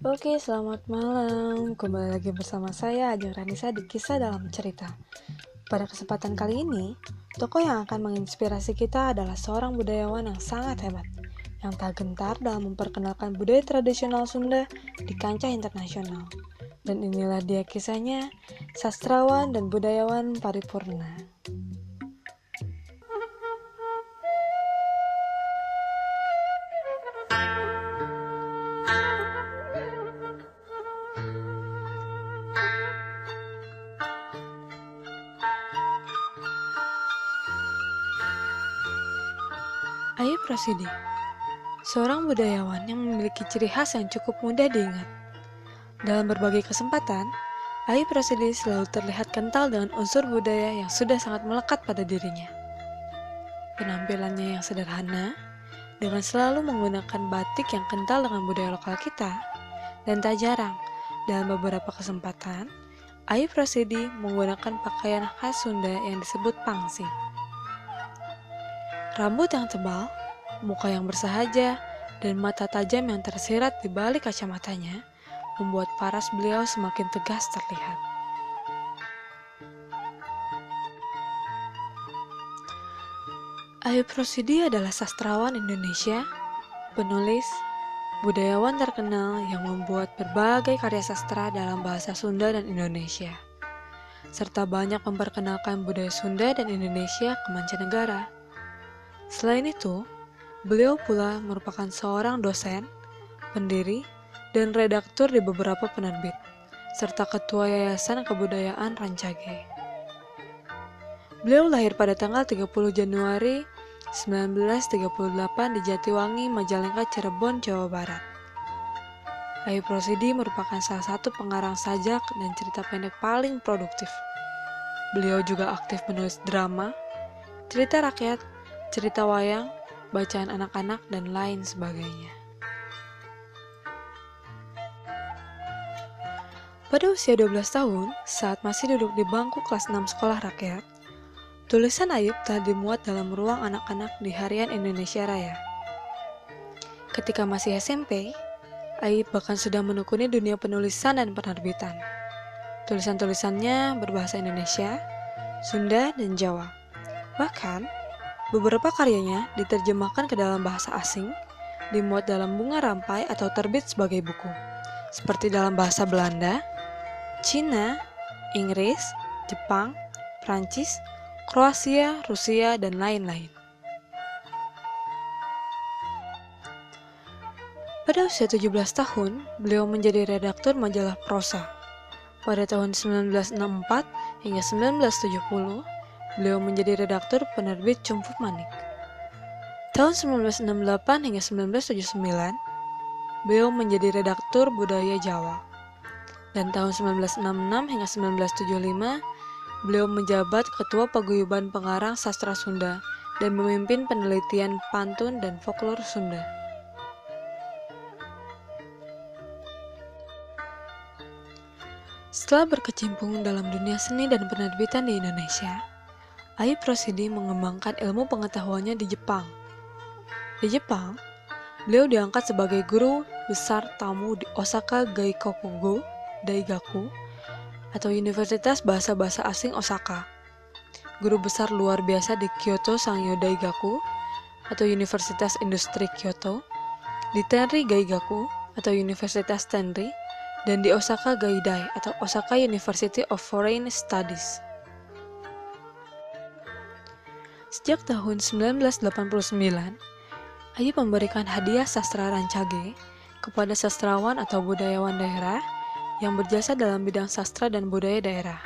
Oke, selamat malam. Kembali lagi bersama saya, Ajeng Ranisa di Kisah Dalam Cerita. Pada kesempatan kali ini, tokoh yang akan menginspirasi kita adalah seorang budayawan yang sangat hebat, yang tak gentar dalam memperkenalkan budaya tradisional Sunda di kancah internasional. Dan inilah dia kisahnya, sastrawan dan budayawan Paripurna. Ayub Rosidi, seorang budayawan yang memiliki ciri khas yang cukup mudah diingat. Dalam berbagai kesempatan, Ayub Rosidi selalu terlihat kental dengan unsur budaya yang sudah sangat melekat pada dirinya. Penampilannya yang sederhana, dengan selalu menggunakan batik yang kental dengan budaya lokal kita, dan tak jarang, dalam beberapa kesempatan, Ayub Rosidi menggunakan pakaian khas Sunda yang disebut pangsi. Rambut yang tebal, muka yang bersahaja, dan mata tajam yang tersirat di balik kacamatanya membuat paras beliau semakin tegas terlihat. Ayub Rosidi adalah sastrawan Indonesia, penulis, budayawan terkenal yang membuat berbagai karya sastra dalam bahasa Sunda dan Indonesia, serta banyak memperkenalkan budaya Sunda dan Indonesia ke mancanegara. Selain itu, beliau pula merupakan seorang dosen, pendiri, dan redaktur di beberapa penerbit, serta ketua Yayasan Kebudayaan Rancage. Beliau lahir pada tanggal 30 Januari 1938 di Jatiwangi, Majalengka, Cirebon, Jawa Barat. Ayub Rosidi merupakan salah satu pengarang sajak dan cerita pendek paling produktif. Beliau juga aktif menulis drama, cerita rakyat, cerita wayang, bacaan anak-anak, dan lain sebagainya. Pada usia 12 tahun, saat masih duduk di bangku kelas 6 sekolah rakyat, tulisan Ayub telah dimuat dalam ruang anak-anak di Harian Indonesia Raya. Ketika masih SMP, Ayub bahkan sudah menekuni dunia penulisan dan penerbitan. Tulisan-tulisannya berbahasa Indonesia, Sunda, dan Jawa. Bahkan, beberapa karyanya diterjemahkan ke dalam bahasa asing, dimuat dalam bunga rampai atau terbit sebagai buku, seperti dalam bahasa Belanda, Cina, Inggris, Jepang, Prancis, Kroasia, Rusia, dan lain-lain. Pada usia 17 tahun, beliau menjadi redaktur majalah Prosa. Pada tahun 1964 hingga 1970, beliau menjadi redaktur penerbit Cumfup Manik. Tahun 1968 hingga 1979, beliau menjadi redaktur Budaya Jawa. Dan tahun 1966 hingga 1975, beliau menjabat Ketua Paguyuban Pengarang Sastra Sunda dan memimpin penelitian pantun dan folklor Sunda. Setelah berkecimpung dalam dunia seni dan penerbitan di Indonesia, Ayub Rosidi mengembangkan ilmu pengetahuannya di Jepang. Di Jepang, beliau diangkat sebagai guru besar tamu di Osaka Gaikokugo Daigaku atau Universitas Bahasa-Bahasa Asing Osaka, guru besar luar biasa di Kyoto Sangyo Daigaku atau Universitas Industri Kyoto, di Tenri Gaigaku atau Universitas Tenri, dan di Osaka Gaidai atau Osaka University of Foreign Studies. Sejak tahun 1989, Ayub memberikan hadiah sastra Rancage kepada sastrawan atau budayawan daerah yang berjasa dalam bidang sastra dan budaya daerah,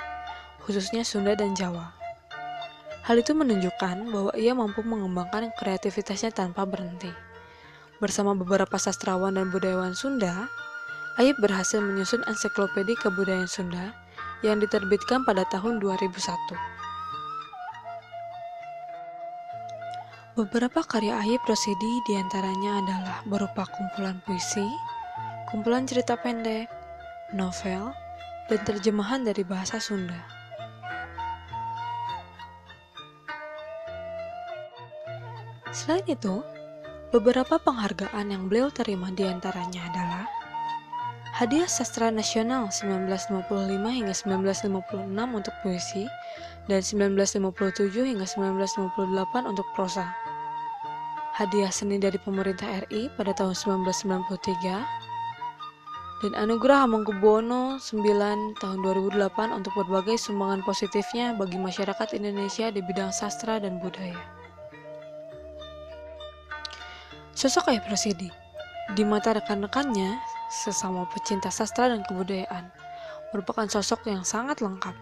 khususnya Sunda dan Jawa. Hal itu menunjukkan bahwa ia mampu mengembangkan kreativitasnya tanpa berhenti. Bersama beberapa sastrawan dan budayawan Sunda, Ayub berhasil menyusun ensiklopedia kebudayaan Sunda yang diterbitkan pada tahun 2001. Beberapa karya Ayub Rosidi diantaranya adalah berupa kumpulan puisi, kumpulan cerita pendek, novel, dan terjemahan dari bahasa Sunda. Selain itu, beberapa penghargaan yang beliau terima diantaranya adalah Hadiah Sastra Nasional 1955 hingga 1956 untuk puisi, dan 1957 hingga 1958 untuk prosa. Hadiah Seni dari Pemerintah RI pada tahun 1993, dan Anugerah Hamengkubuwono IX tahun 2008 untuk berbagai sumbangan positifnya bagi masyarakat Indonesia di bidang sastra dan budaya. Sosok Ayub Rashidi di mata rekan-rekannya, sesama pecinta sastra dan kebudayaan, merupakan sosok yang sangat lengkap.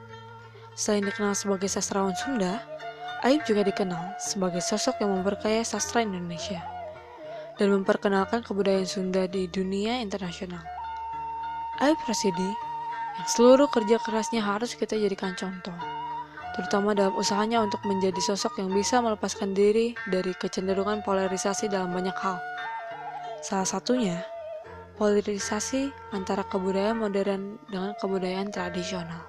Selain dikenal sebagai sastrawan Sunda, Ayub juga dikenal sebagai sosok yang memperkaya sastra Indonesia dan memperkenalkan kebudayaan Sunda di dunia internasional. Ayub Rashidi, yang seluruh kerja kerasnya harus kita jadikan contoh, terutama dalam usahanya untuk menjadi sosok yang bisa melepaskan diri dari kecenderungan polarisasi dalam banyak hal. Salah satunya, polarisasi antara kebudayaan modern dengan kebudayaan tradisional.